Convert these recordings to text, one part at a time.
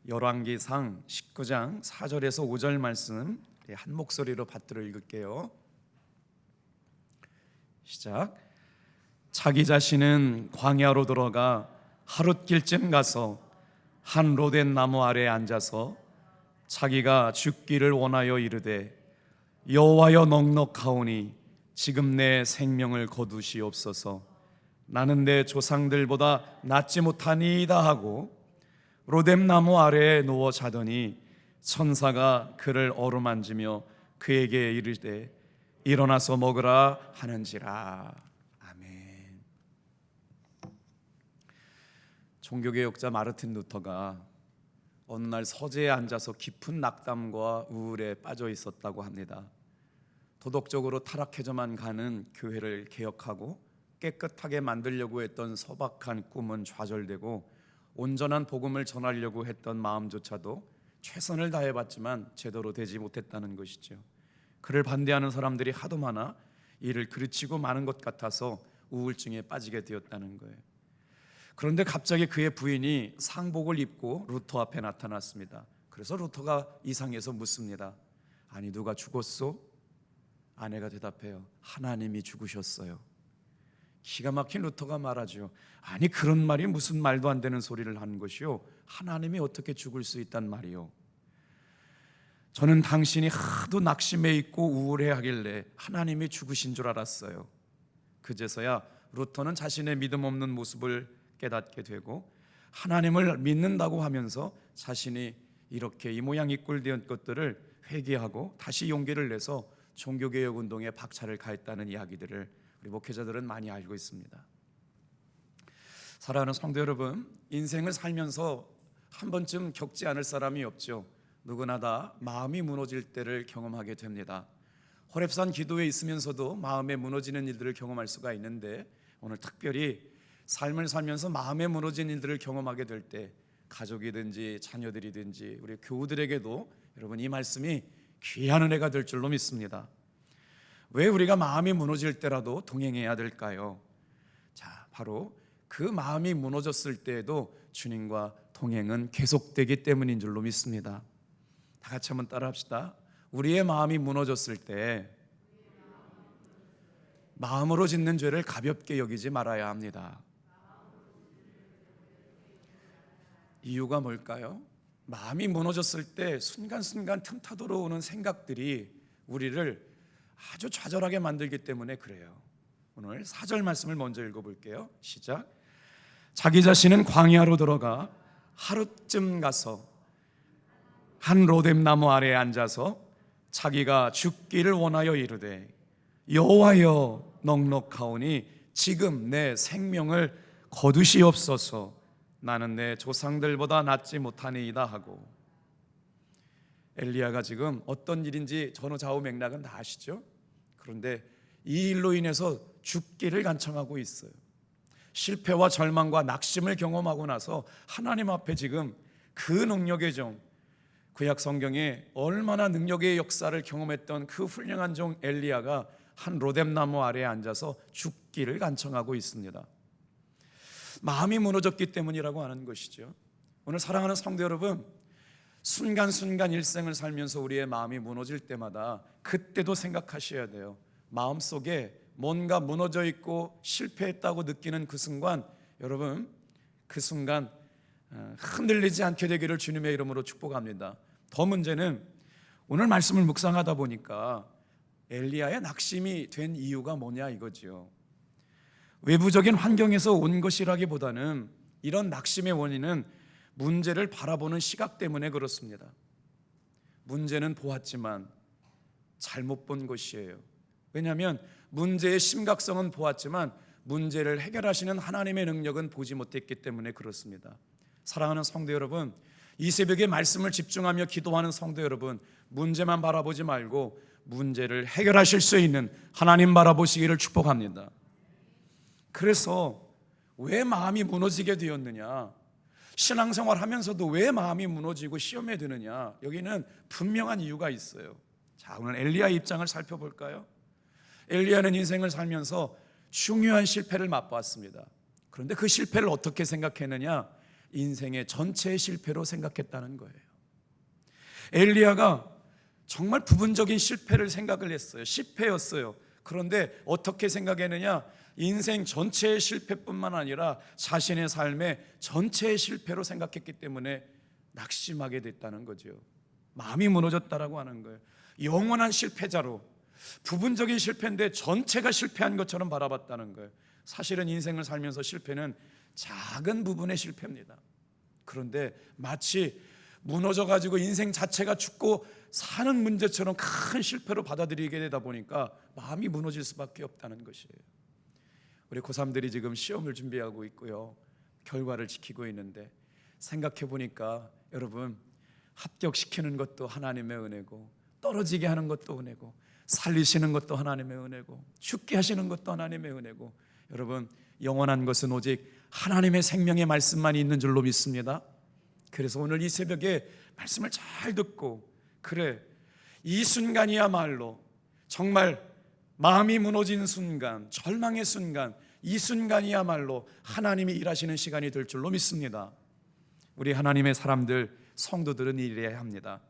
열왕기상 19장 4절에서 5절 말씀 한 목소리로 받들어 읽을게요. 시작. 자기 자신은 광야로 들어가 하룻길쯤 가서 한 로된 나무 아래에 앉아서 자기가 죽기를 원하여 이르되 여호와여 넉넉하오니 지금 내 생명을 거두시옵소서. 나는 내 조상들보다 낫지 못하니이다 하고 로뎀 나무 아래에 누워 자더니 천사가 그를 어루만지며 그에게 이르되 일어나서 먹으라 하는지라. 아멘. 종교개혁자 마르틴 루터가 어느 날 서재에 앉아서 깊은 낙담과 우울에 빠져 있었다고 합니다. 도덕적으로 타락해져만 가는 교회를 개혁하고 깨끗하게 만들려고 했던 소박한 꿈은 좌절되고 온전한 복음을 전하려고 했던 마음조차도 최선을 다해봤지만 제대로 되지 못했다는 것이죠. 그를 반대하는 사람들이 하도 많아 이를 그르치고 마는 것 같아서 우울증에 빠지게 되었다는 거예요. 그런데 갑자기 그의 부인이 상복을 입고 루터 앞에 나타났습니다. 그래서 루터가 이상해서 묻습니다. 아니 누가 죽었소? 아내가 대답해요. 하나님이 죽으셨어요. 기가 막힌 루터가 말하죠. 아니 그런 말이 무슨 말도 안 되는 소리를 하는 것이요, 하나님이 어떻게 죽을 수 있단 말이요. 저는 당신이 하도 낙심해 있고 우울해 하길래 하나님이 죽으신 줄 알았어요. 그제서야 루터는 자신의 믿음 없는 모습을 깨닫게 되고 하나님을 믿는다고 하면서 자신이 이렇게 이 모양 이 꼴 된 것들을 회개하고 다시 용기를 내서 종교개혁 운동에 박차를 가했다는 이야기들을 우리 목회자들은 많이 알고 있습니다. 사랑하는 성도 여러분, 인생을 살면서 한 번쯤 겪지 않을 사람이 없죠. 누구나 다 마음이 무너질 때를 경험하게 됩니다. 호렙산 기도에 있으면서도 마음에 무너지는 일들을 경험할 수가 있는데, 오늘 특별히 삶을 살면서 마음에 무너진 일들을 경험하게 될 때 가족이든지 자녀들이든지 우리 교우들에게도 여러분 이 말씀이 귀한 은혜가 될 줄로 믿습니다. 왜 우리가 마음이 무너질 때라도 동행해야 될까요? 자, 바로 그 마음이 무너졌을 때에도 주님과 동행은 계속되기 때문인 줄로 믿습니다. 다 같이 한번 따라합시다. 우리의 마음이 무너졌을 때 마음으로 짓는 죄를 가볍게 여기지 말아야 합니다. 이유가 뭘까요? 마음이 무너졌을 때 순간순간 틈타도록 오는 생각들이 우리를 아주 좌절하게 만들기 때문에 그래요. 오늘 4절 말씀을 먼저 읽어볼게요. 시작. 자기 자신은 광야로 들어가 하룻쯤 가서 한 로뎀 나무 아래에 앉아서 자기가 죽기를 원하여 이르되 여호와여 넉넉하오니 지금 내 생명을 거두시옵소서. 나는 내 조상들보다 낫지 못하니이다 하고, 엘리야가 지금 어떤 일인지 전후 좌우 맥락은 다 아시죠? 그런데 이 일로 인해서 죽기를 간청하고 있어요. 실패와 절망과 낙심을 경험하고 나서 하나님 앞에 지금 그 능력의 종, 구약 성경에 얼마나 능력의 역사를 경험했던 그 훌륭한 종 엘리야가 한 로뎀 나무 아래에 앉아서 죽기를 간청하고 있습니다. 마음이 무너졌기 때문이라고 하는 것이죠. 오늘 사랑하는 성도 여러분, 순간순간 일생을 살면서 우리의 마음이 무너질 때마다 그때도 생각하셔야 돼요. 마음속에 뭔가 무너져 있고 실패했다고 느끼는 그 순간, 여러분 그 순간 흔들리지 않게 되기를 주님의 이름으로 축복합니다. 더 문제는 오늘 말씀을 묵상하다 보니까 엘리야의 낙심이 된 이유가 뭐냐 이거지요. 외부적인 환경에서 온 것이라기보다는 이런 낙심의 원인은 문제를 바라보는 시각 때문에 그렇습니다. 문제는 보았지만 잘못 본 것이에요. 왜냐하면 문제의 심각성은 보았지만 문제를 해결하시는 하나님의 능력은 보지 못했기 때문에 그렇습니다. 사랑하는 성도 여러분, 이 새벽에 말씀을 집중하며 기도하는 성도 여러분, 문제만 바라보지 말고 문제를 해결하실 수 있는 하나님 바라보시기를 축복합니다. 그래서 왜 마음이 무너지게 되었느냐, 신앙생활 하면서도 왜 마음이 무너지고 시험에 드느냐, 여기는 분명한 이유가 있어요. 자, 오늘 엘리야의 입장을 살펴볼까요? 엘리야는 인생을 살면서 중요한 실패를 맛보았습니다. 그런데 그 실패를 어떻게 생각했느냐, 인생의 전체의 실패로 생각했다는 거예요. 엘리야가 정말 부분적인 실패를 생각을 했어요. 실패였어요. 그런데 어떻게 생각했느냐? 인생 전체의 실패뿐만 아니라 자신의 삶의 전체의 실패로 생각했기 때문에 낙심하게 됐다는 거죠. 마음이 무너졌다라고 하는 거예요. 영원한 실패자로, 부분적인 실패인데 전체가 실패한 것처럼 바라봤다는 거예요. 사실은 인생을 살면서 실패는 작은 부분의 실패입니다. 그런데 마치 무너져가지고 인생 자체가 죽고 사는 문제처럼 큰 실패로 받아들이게 되다 보니까 마음이 무너질 수밖에 없다는 것이에요. 우리 고3들이 지금 시험을 준비하고 있고요, 결과를 지키고 있는데 생각해 보니까 여러분, 합격시키는 것도 하나님의 은혜고, 떨어지게 하는 것도 은혜고, 살리시는 것도 하나님의 은혜고, 죽게 하시는 것도 하나님의 은혜고, 여러분, 영원한 것은 오직 하나님의 생명의 말씀만 있는 줄로 믿습니다. 그래서 오늘 이 새벽에 말씀을 잘 듣고, 그래, 이 순간이야말로 정말 마음이 무너진 순간, 절망의 순간, 이 순간이야말로 하나님이 일하시는 시간이 될 줄로 믿습니다. 우리 하나님의 사람들, 성도들은 이래야 합니다.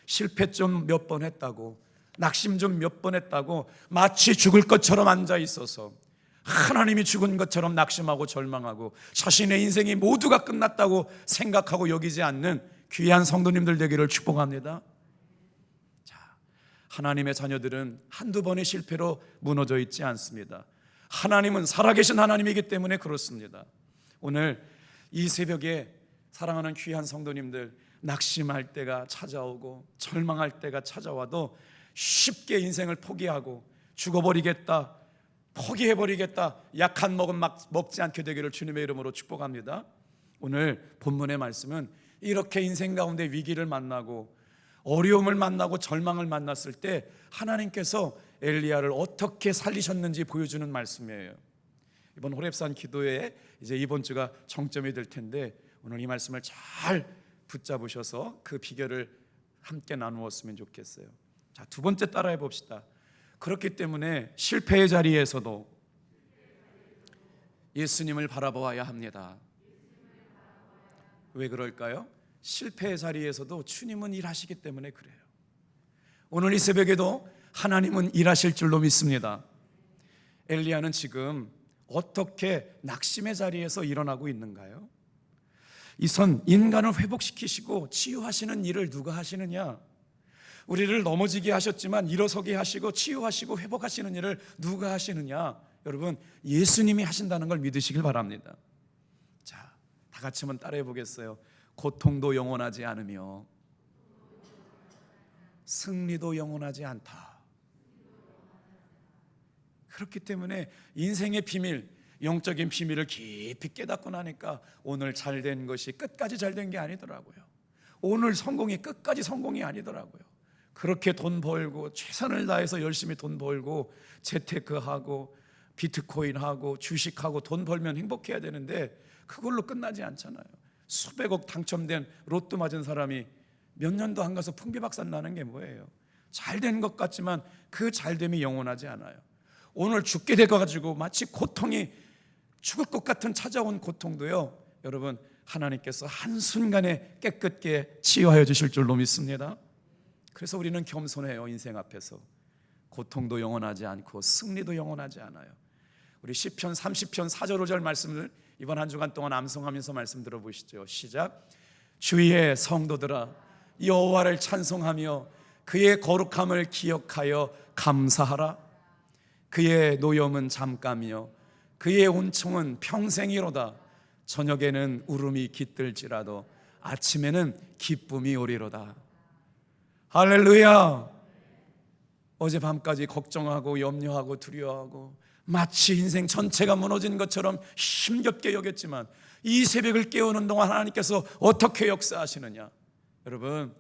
실패 좀 몇 번 했다고, 낙심 좀 몇 번 했다고 마치 죽을 것처럼 앉아 있어서 하나님이 죽은 것처럼 낙심하고 절망하고 자신의 인생이 모두가 끝났다고 생각하고 여기지 않는 귀한 성도님들 되기를 축복합니다. 자, 하나님의 자녀들은 한두 번의 실패로 무너져 있지 않습니다. 하나님은 살아계신 하나님이기 때문에 그렇습니다. 오늘 이 새벽에 사랑하는 귀한 성도님들, 낙심할 때가 찾아오고 절망할 때가 찾아와도 쉽게 인생을 포기하고 죽어버리겠다, 포기해버리겠다, 약한 먹은 먹지 않게 되기를 주님의 이름으로 축복합니다. 오늘 본문의 말씀은 이렇게 인생 가운데 위기를 만나고 어려움을 만나고 절망을 만났을 때 하나님께서 엘리야를 어떻게 살리셨는지 보여주는 말씀이에요. 이번 호렙산 기도에 이제 이번 주가 정점이 될 텐데 오늘 이 말씀을 잘 붙잡으셔서 그 비결을 함께 나누었으면 좋겠어요. 자, 두 번째 따라해 봅시다. 그렇기 때문에 실패의 자리에서도 예수님을 바라보아야 합니다. 왜 그럴까요? 실패의 자리에서도 주님은 일하시기 때문에 그래요. 오늘 이 새벽에도 하나님은 일하실 줄로 믿습니다. 엘리야는 지금 어떻게 낙심의 자리에서 일어나고 있는가요? 이선 인간을 회복시키시고 치유하시는 일을 누가 하시느냐? 우리를 넘어지게 하셨지만 일어서게 하시고 치유하시고 회복하시는 일을 누가 하시느냐? 여러분, 예수님이 하신다는 걸 믿으시길 바랍니다. 자, 다 같이 한번 따라해 보겠어요. 고통도 영원하지 않으며 승리도 영원하지 않다. 그렇기 때문에 인생의 비밀, 영적인 비밀을 깊이 깨닫고 나니까 오늘 잘된 것이 끝까지 잘된 게 아니더라고요. 오늘 성공이 끝까지 성공이 아니더라고요. 그렇게 돈 벌고 최선을 다해서 열심히 돈 벌고 재테크하고 비트코인하고 주식하고 돈 벌면 행복해야 되는데 그걸로 끝나지 않잖아요. 수백억 당첨된 로또 맞은 사람이 몇 년도 안 가서 풍비박산 나는 게 뭐예요? 잘된 것 같지만 그 잘됨이 영원하지 않아요. 오늘 죽게 돼가지고 마치 고통이 죽을 것 같은 찾아온 고통도요, 여러분, 하나님께서 한순간에 깨끗게 치유하여 주실 줄로 믿습니다. 그래서 우리는 겸손해요. 인생 앞에서 고통도 영원하지 않고 승리도 영원하지 않아요. 우리 시편 30편 4절 5절 말씀을 이번 한 주간 동안 암송하면서 말씀 들어보시죠. 시작. 주의 성도들아, 여호와를 찬송하며 그의 거룩함을 기억하여 감사하라. 그의 노염은 잠깐이요 그의 온총은 평생이로다. 저녁에는 울음이 깃들지라도 아침에는 기쁨이 오리로다. 할렐루야. 어젯밤까지 걱정하고 염려하고 두려워하고 마치 인생 전체가 무너진 것처럼 힘겹게 여겼지만 이 새벽을 깨우는 동안 하나님께서 어떻게 역사하시느냐? 여러분,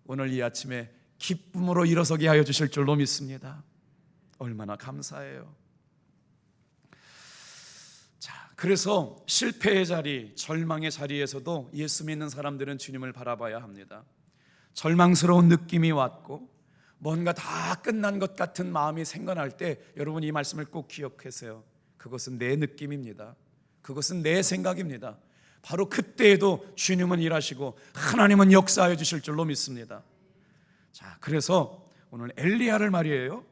오늘 이 아침에 기쁨으로 일어서게 하여 주실 줄로 믿습니다. 얼마나 감사해요. 자, 그래서 실패의 자리, 절망의 자리에서도 예수 믿는 사람들은 주님을 바라봐야 합니다. 절망스러운 느낌이 왔고 뭔가 다 끝난 것 같은 마음이 생겨날 때 여러분 이 말씀을 꼭 기억하세요. 그것은 내 느낌입니다. 그것은 내 생각입니다. 바로 그때에도 주님은 일하시고 하나님은 역사하여 주실 줄로 믿습니다. 자, 그래서 오늘 엘리야를 말이에요,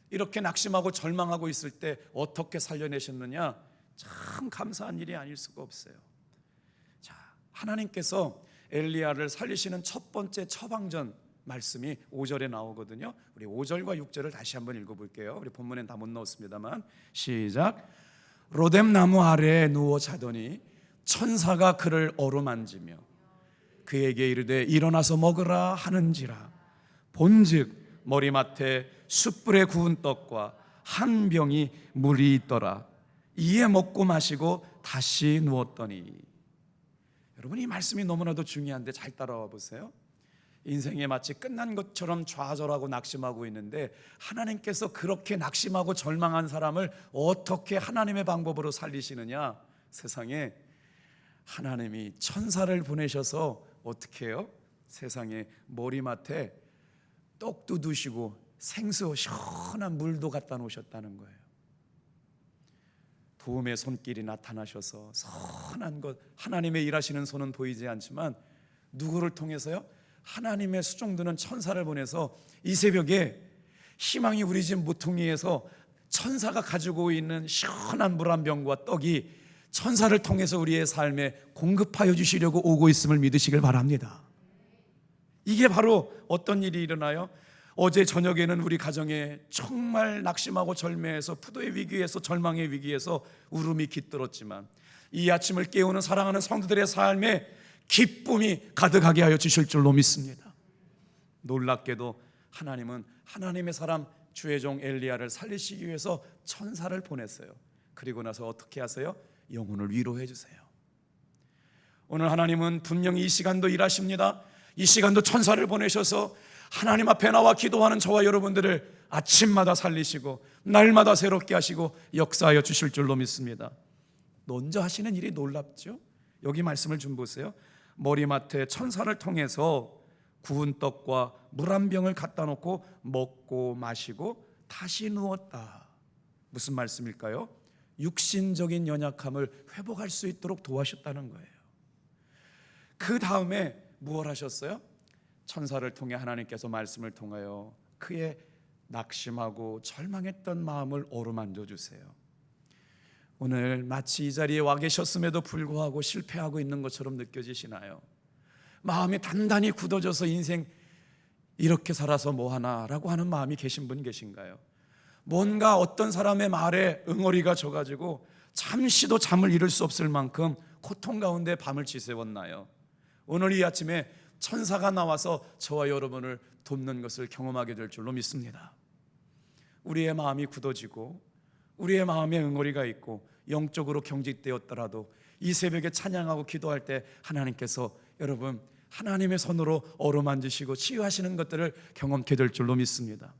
이렇게 낙심하고 절망하고 있을 때 어떻게 살려내셨느냐, 참 감사한 일이 아닐 수가 없어요. 자, 하나님께서 엘리야를 살리시는 첫 번째 처방전 말씀이 5절에 나오거든요. 우리 5절과 6절을 다시 한번 읽어볼게요. 우리 본문엔 다 못 넣었습니다만 시작. 로뎀 나무 아래에 누워 자더니 천사가 그를 어루만지며 그에게 이르되 일어나서 먹으라 하는지라. 본즉 머리맡에 숯불에 구운 떡과 한 병이 물이 있더라. 이에 먹고 마시고 다시 누웠더니. 여러분, 이 말씀이 너무나도 중요한데 잘 따라와 보세요. 인생에 마치 끝난 것처럼 좌절하고 낙심하고 있는데 하나님께서 그렇게 낙심하고 절망한 사람을 어떻게 하나님의 방법으로 살리시느냐? 세상에 하나님이 천사를 보내셔서 어떻게 해요? 세상에 머리맡에 떡도 두시고 생수 시원한 물도 갖다 놓으셨다는 거예요. 도움의 손길이 나타나셔서 선한 것, 하나님의 일하시는 손은 보이지 않지만 누구를 통해서요? 하나님의 수종드는 천사를 보내서 이 새벽에 희망이 우리 집 모퉁이에서 천사가 가지고 있는 시원한 물 한 병과 떡이 천사를 통해서 우리의 삶에 공급하여 주시려고 오고 있음을 믿으시길 바랍니다. 이게 바로 어떤 일이 일어나요? 어제 저녁에는 우리 가정에 정말 낙심하고 절매해서 부도의 위기에서 절망의 위기에서 울음이 깃들었지만 이 아침을 깨우는 사랑하는 성도들의 삶에 기쁨이 가득하게 하여 주실 줄로 믿습니다. 놀랍게도 하나님은 하나님의 사람 주의 종 엘리야를 살리시기 위해서 천사를 보냈어요. 그리고 나서 어떻게 하세요? 영혼을 위로해 주세요. 오늘 하나님은 분명히 이 시간도 일하십니다. 이 시간도 천사를 보내셔서 하나님 앞에 나와 기도하는 저와 여러분들을 아침마다 살리시고 날마다 새롭게 하시고 역사하여 주실 줄로 믿습니다. 먼저 하시는 일이 놀랍죠? 여기 말씀을 좀 보세요. 머리맡에 천사를 통해서 구운 떡과 물 한 병을 갖다 놓고 먹고 마시고 다시 누웠다. 무슨 말씀일까요? 육신적인 연약함을 회복할 수 있도록 도와셨다는 거예요. 그 다음에 무엇 하셨어요? 천사를 통해 하나님께서 말씀을 통하여 그의 낙심하고 절망했던 마음을 어루만져 주세요. 오늘 마치 이 자리에 와 계셨음에도 불구하고 실패하고 있는 것처럼 느껴지시나요? 마음이 단단히 굳어져서 인생 이렇게 살아서 뭐하나 라고 하는 마음이 계신 분 계신가요? 뭔가 어떤 사람의 말에 응어리가 져가지고 잠시도 잠을 이룰 수 없을 만큼 고통 가운데 밤을 지새웠나요? 오늘 이 아침에 천사가 나와서 저와 여러분을 돕는 것을 경험하게 될 줄로 믿습니다. 우리의 마음이 굳어지고 우리의 마음에 응어리가 있고 영적으로 경직되었더라도 이 새벽에 찬양하고 기도할 때 하나님께서 여러분 하나님의 손으로 어루만지시고 치유하시는 것들을 경험케 될 줄로 믿습니다.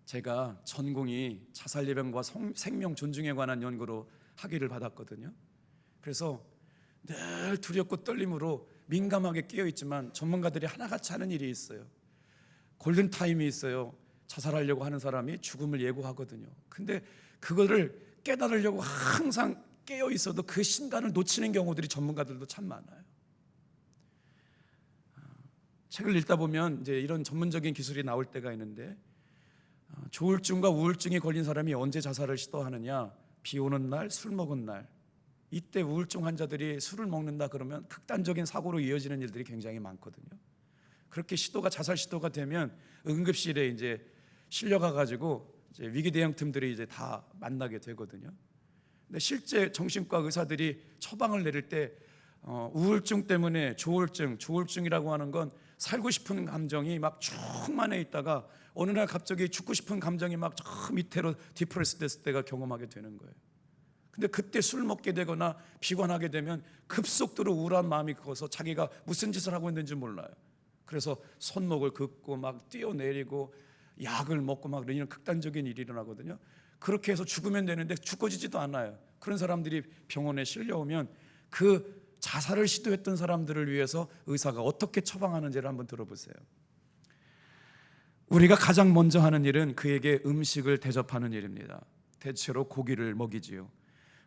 제가 전공이 자살 예방과 생명 존중에 관한 연구로 학위를 받았거든요. 그래서 늘 두렵고 떨림으로 민감하게 끼어있지만 전문가들이 하나같이 하는 일이 있어요. 골든타임이 있어요. 자살하려고 하는 사람이 죽음을 예고하거든요. 근데 그거를 깨달으려고 항상 깨어있어도 그 순간을 놓치는 경우들이 전문가들도 참 많아요. 책을 읽다 보면 이제 이런 전문적인 기술이 나올 때가 있는데 조울증과 우울증이 걸린 사람이 언제 자살을 시도하느냐? 비 오는 날, 술 먹은 날. 이때 우울증 환자들이 술을 먹는다 그러면 극단적인 사고로 이어지는 일들이 굉장히 많거든요. 그렇게 자살 시도가 되면 응급실에 이제 실려가 가지고 이제 위기 대응 팀들이 이제 다 만나게 되거든요. 근데 실제 정신과 의사들이 처방을 내릴 때 우울증 때문에 조울증이라고 하는 건 살고 싶은 감정이 막 충만해 있다가 어느 날 갑자기 죽고 싶은 감정이 막 저 밑으로 디프레스 됐을 때가 경험하게 되는 거예요. 근데 그때 술 먹게 되거나 비관하게 되면 급속도로 우울한 마음이 커서 자기가 무슨 짓을 하고 있는지 몰라요. 그래서 손목을 긋고 막 뛰어내리고 약을 먹고 막 이런 극단적인 일이 일어나거든요. 그렇게 해서 죽으면 되는데 죽어지지도 않아요. 그런 사람들이 병원에 실려오면 그 자살을 시도했던 사람들을 위해서 의사가 어떻게 처방하는지를 한번 들어보세요. 우리가 가장 먼저 하는 일은 그에게 음식을 대접하는 일입니다. 대체로 고기를 먹이지요.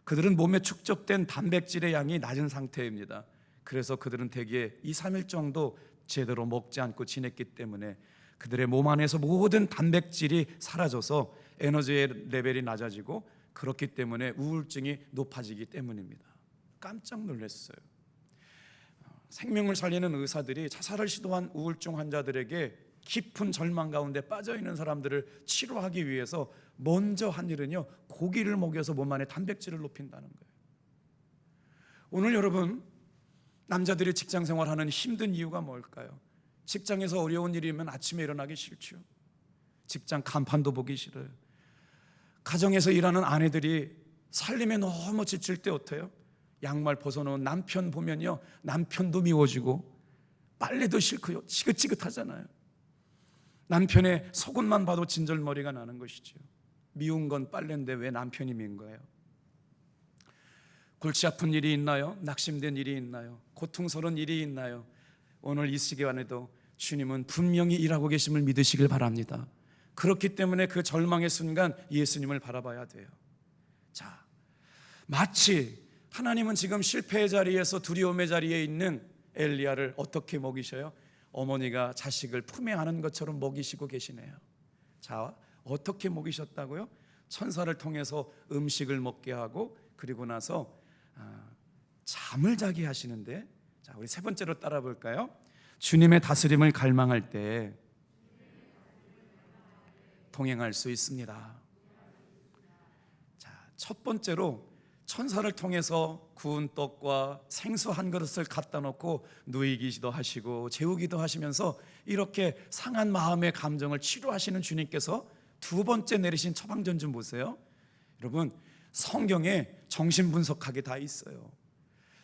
그들은 몸에 축적된 단백질의 양이 낮은 상태입니다. 그래서 그들은 대개 2, 3일 정도 제대로 먹지 않고 지냈기 때문에 그들의 몸 안에서 모든 단백질이 사라져서 에너지의 레벨이 낮아지고, 그렇기 때문에 우울증이 높아지기 때문입니다. 깜짝 놀랐어요. 생명을 살리는 의사들이 자살을 시도한 우울증 환자들에게 깊은 절망 가운데 빠져 있는 사람들을 치료하기 위해서 먼저 한 일은요, 고기를 먹여서 몸 안에 단백질을 높인다는 거예요. 오늘 여러분, 남자들이 직장 생활하는 힘든 이유가 뭘까요? 직장에서 어려운 일이면 아침에 일어나기 싫죠. 직장 간판도 보기 싫어요. 가정에서 일하는 아내들이 살림에 너무 지칠 때 어때요? 양말 벗어놓은 남편 보면요, 남편도 미워지고 빨래도 싫고요, 지긋지긋하잖아요. 남편의 속옷만 봐도 진절머리가 나는 것이죠. 미운 건 빨래인데 왜 남편이 미운 거예요? 골치 아픈 일이 있나요? 낙심된 일이 있나요? 고통스러운 일이 있나요? 오늘 이 시간에도 주님은 분명히 일하고 계심을 믿으시길 바랍니다. 그렇기 때문에 그 절망의 순간 예수님을 바라봐야 돼요. 자, 마치 하나님은 지금 실패의 자리에서 두려움의 자리에 있는 엘리야를 어떻게 먹이셔요? 어머니가 자식을 품에 안은 것처럼 먹이시고 계시네요. 자, 어떻게 먹이셨다고요? 천사를 통해서 음식을 먹게 하고, 그리고 나서 잠을 자게 하시는데, 자, 우리 세 번째로 따라 볼까요? 주님의 다스림을 갈망할 때 동행할 수 있습니다. 자, 첫 번째로 천사를 통해서 구운 떡과 생수 한 그릇을 갖다 놓고 누이기도 하시고 재우기도 하시면서 이렇게 상한 마음의 감정을 치료하시는 주님께서 두 번째 내리신 처방전 좀 보세요. 여러분, 성경에 정신분석학이 다 있어요.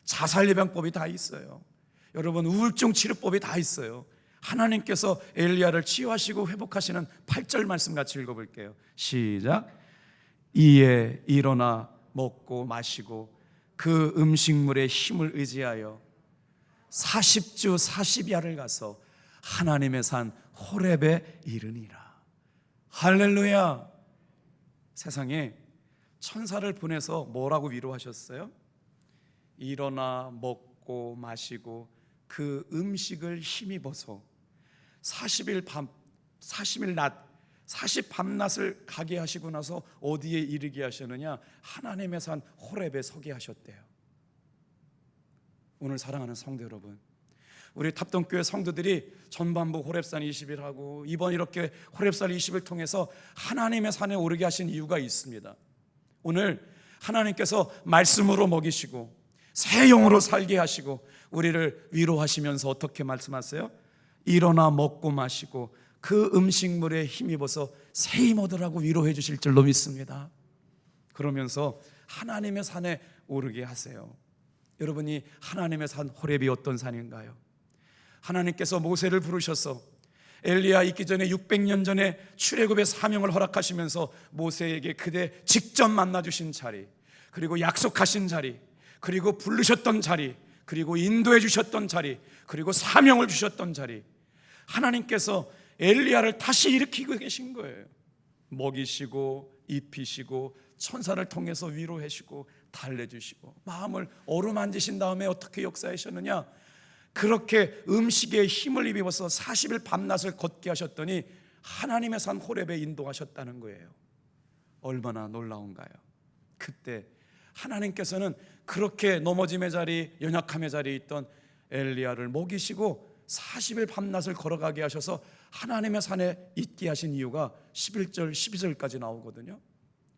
자살 예방법이 다 있어요. 여러분, 우울증 치료법이 다 있어요. 하나님께서 엘리야를 치유하시고 회복하시는 8절 말씀 같이 읽어볼게요. 시작. 이에 일어나 먹고 마시고 그 음식물의 힘을 의지하여 40주 40야를 가서 하나님의 산 호렙에 이르니라. 할렐루야. 세상에 천사를 보내서 뭐라고 위로하셨어요? 일어나 먹고 마시고 그 음식을 힘입어서 40일 밤, 40일 낮, 40 밤낮을 가게 하시고 나서 어디에 이르게 하셨느냐? 하나님의 산 호렙에 서게 하셨대요. 오늘 사랑하는 성도 여러분, 우리 탑동교회 성도들이 전반부 호렙산 20일 하고 이번 이렇게 호렙산 20일 통해서 하나님의 산에 오르게 하신 이유가 있습니다. 오늘 하나님께서 말씀으로 먹이시고 새 영으로 살게 하시고 우리를 위로하시면서 어떻게 말씀하세요? 일어나 먹고 마시고 그 음식물에 힘입어서 새 힘 얻으라고 위로해 주실 줄로 믿습니다. 그러면서 하나님의 산에 오르게 하세요. 여러분이 하나님의 산 호렙이 어떤 산인가요? 하나님께서 모세를 부르셔서 엘리야 있기 전에 600년 전에 출애굽의 사명을 허락하시면서 모세에게 그대 직접 만나주신 자리, 그리고 약속하신 자리, 그리고 부르셨던 자리, 그리고 인도해 주셨던 자리, 그리고 사명을 주셨던 자리, 하나님께서 엘리야를 다시 일으키고 계신 거예요. 먹이시고 입히시고 천사를 통해서 위로하시고 달래주시고 마음을 어루만지신 다음에 어떻게 역사하셨느냐? 그렇게 음식에 힘을 입어서 40일 밤낮을 걷게 하셨더니 하나님의 산 호렙에 인도하셨다는 거예요. 얼마나 놀라운가요? 그때 하나님께서는 그렇게 넘어짐의 자리, 연약함의 자리에 있던 엘리야를 먹이시고 40일 밤낮을 걸어가게 하셔서 하나님의 산에 있게 하신 이유가 11절, 12절까지 나오거든요.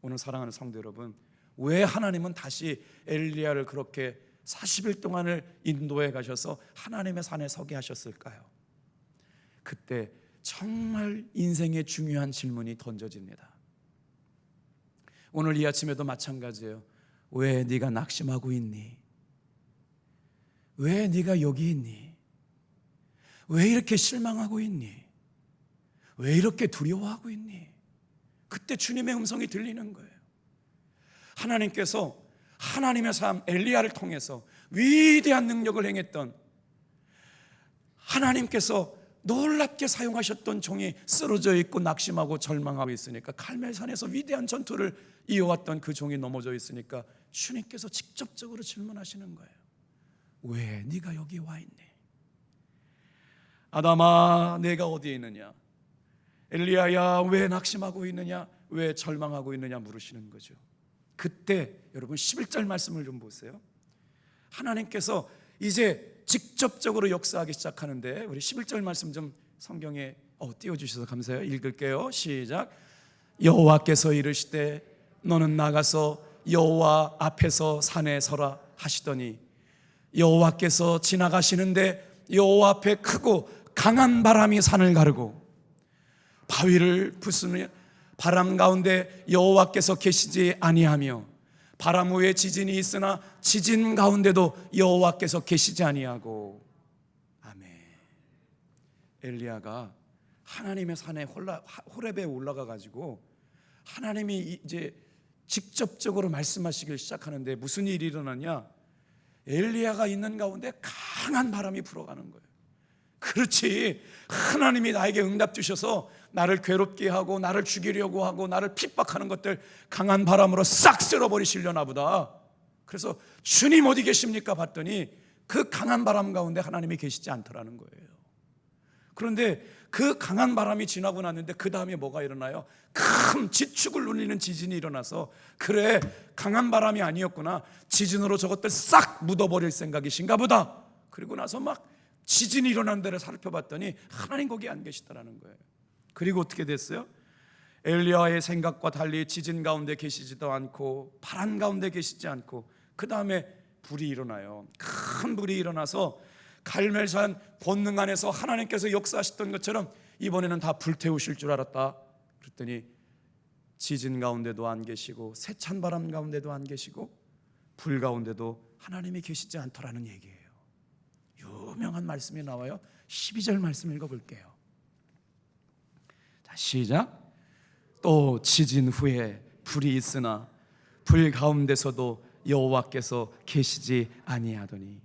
오늘 사랑하는 성도 여러분, 왜 하나님은 다시 엘리야를 그렇게 40일 동안을 인도해 가셔서 하나님의 산에 서게 하셨을까요? 그때 정말 인생의 중요한 질문이 던져집니다. 오늘 이 아침에도 마찬가지예요. 왜 네가 낙심하고 있니? 왜 네가 여기 있니? 왜 이렇게 실망하고 있니? 왜 이렇게 두려워하고 있니? 그때 주님의 음성이 들리는 거예요. 하나님께서 하나님의 삶 엘리야를 통해서 위대한 능력을 행했던 하나님께서 놀랍게 사용하셨던 종이 쓰러져 있고 낙심하고 절망하고 있으니까, 갈멜산에서 위대한 전투를 이어왔던 그 종이 넘어져 있으니까 주님께서 직접적으로 질문하시는 거예요. 왜 네가 여기 와 있니? 아담아, 내가 어디에 있느냐? 엘리야야, 왜 낙심하고 있느냐? 왜 절망하고 있느냐 물으시는 거죠. 그때 여러분 11절 말씀을 좀 보세요. 하나님께서 이제 직접적으로 역사하기 시작하는데, 우리 11절 말씀 좀 성경에 띄워주셔서 감사해요. 읽을게요. 시작. 여호와께서 이르시되 너는 나가서 여호와 앞에서 산에 서라 하시더니 여호와께서 지나가시는데 여호와 앞에 크고 강한 바람이 산을 가르고 바위를 부수며 바람 가운데 여호와께서 계시지 아니하며 바람 후에 지진이 있으나 지진 가운데도 여호와께서 계시지 아니하고. 아멘. 엘리야가 하나님의 산에 호렙에 올라가 가지고 하나님이 이제 직접적으로 말씀하시길 시작하는데 무슨 일이 일어나냐? 엘리야가 있는 가운데 강한 바람이 불어가는 거예요. 그렇지, 하나님이 나에게 응답 주셔서 나를 괴롭게 하고 나를 죽이려고 하고 나를 핍박하는 것들 강한 바람으로 싹 쓸어버리시려나 보다. 그래서 주님 어디 계십니까? 봤더니 그 강한 바람 가운데 하나님이 계시지 않더라는 거예요. 그런데 그 강한 바람이 지나고 났는데 그 다음에 뭐가 일어나요? 큰 지축을 울리는 지진이 일어나서, 그래, 강한 바람이 아니었구나, 지진으로 저것들 싹 묻어버릴 생각이신가 보다. 그리고 나서 막 지진이 일어난 데를 살펴봤더니 하나님 거기 안 계시더라는 거예요. 그리고 어떻게 됐어요? 엘리야의 생각과 달리 지진 가운데 계시지도 않고 바람 가운데 계시지 않고 그 다음에 불이 일어나요. 큰 불이 일어나서 갈멜산 권능 안에서 하나님께서 역사하셨던 것처럼 이번에는 다 불태우실 줄 알았다. 그랬더니 지진 가운데도 안 계시고 세찬 바람 가운데도 안 계시고 불 가운데도 하나님이 계시지 않더라는 얘기예요. 유명한 말씀이 나와요. 12절 말씀 읽어볼게요. 자, 시작. 또 지진 후에 불이 있으나 불 가운데서도 여호와께서 계시지 아니하더니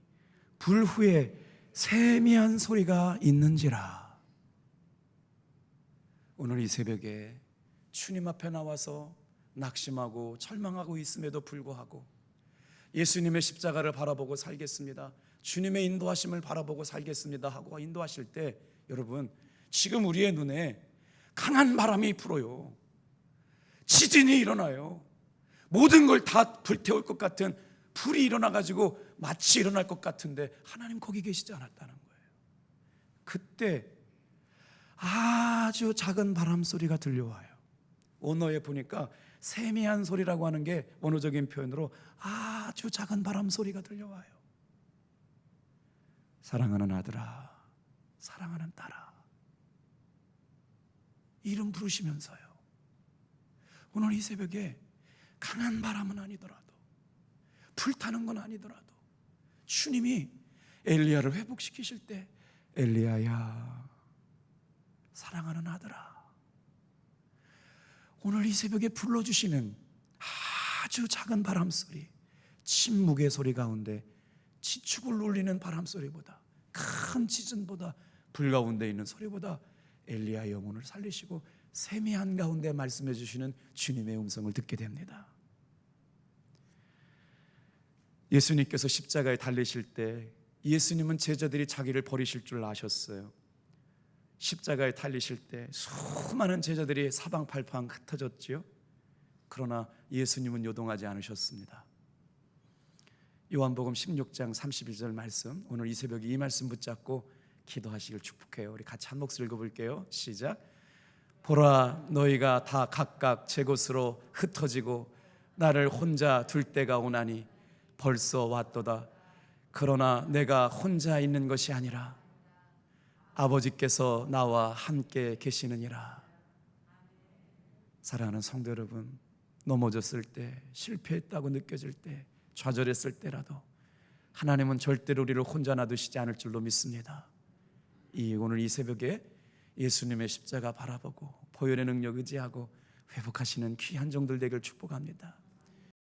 불 후에 세미한 소리가 있는지라. 오늘 이 새벽에 주님 앞에 나와서 낙심하고 절망하고 있음에도 불구하고 예수님의 십자가를 바라보고 살겠습니다, 주님의 인도하심을 바라보고 살겠습니다 하고 인도하실 때, 여러분 지금 우리의 눈에 강한 바람이 불어요. 지진이 일어나요. 모든 걸 다 불태울 것 같은 불이 일어나가지고 마치 일어날 것 같은데 하나님 거기 계시지 않았다는 거예요. 그때 아주 작은 바람 소리가 들려와요. 언어에 보니까 세미한 소리라고 하는 게 원어적인 표현으로 아주 작은 바람 소리가 들려와요. 사랑하는 아들아, 사랑하는 딸아, 이름 부르시면서요. 오늘 이 새벽에 강한 바람은 아니더라도 불타는 건 아니더라도 주님이 엘리야를 회복시키실 때 엘리야야, 사랑하는 아들아, 오늘 이 새벽에 불러주시는 아주 작은 바람소리, 침묵의 소리 가운데 지축을 울리는 바람소리보다, 큰 지진보다, 불 가운데 있는 소리보다 엘리야의 영혼을 살리시고 세미한 가운데 말씀해 주시는 주님의 음성을 듣게 됩니다. 예수님께서 십자가에 달리실 때 예수님은 제자들이 자기를 버리실 줄 아셨어요. 십자가에 달리실 때 수많은 제자들이 사방팔방 흩어졌지요. 그러나 예수님은 요동하지 않으셨습니다. 요한복음 16장 32절 말씀, 오늘 이 새벽에 이 말씀 붙잡고 기도하시길 축복해요. 우리 같이 한 목소리 읽어볼게요. 시작. 보라, 너희가 다 각각 제 곳으로 흩어지고 나를 혼자 둘 때가 오나니 벌써 왔도다. 그러나 내가 혼자 있는 것이 아니라 아버지께서 나와 함께 계시느니라. 사랑하는 성도 여러분, 넘어졌을 때, 실패했다고 느껴질 때, 좌절했을 때라도 하나님은 절대로 우리를 혼자 놔두시지 않을 줄로 믿습니다. 오늘 이 새벽에 예수님의 십자가 바라보고 보혈의 능력 의지하고 회복하시는 귀한 종들 되길 축복합니다.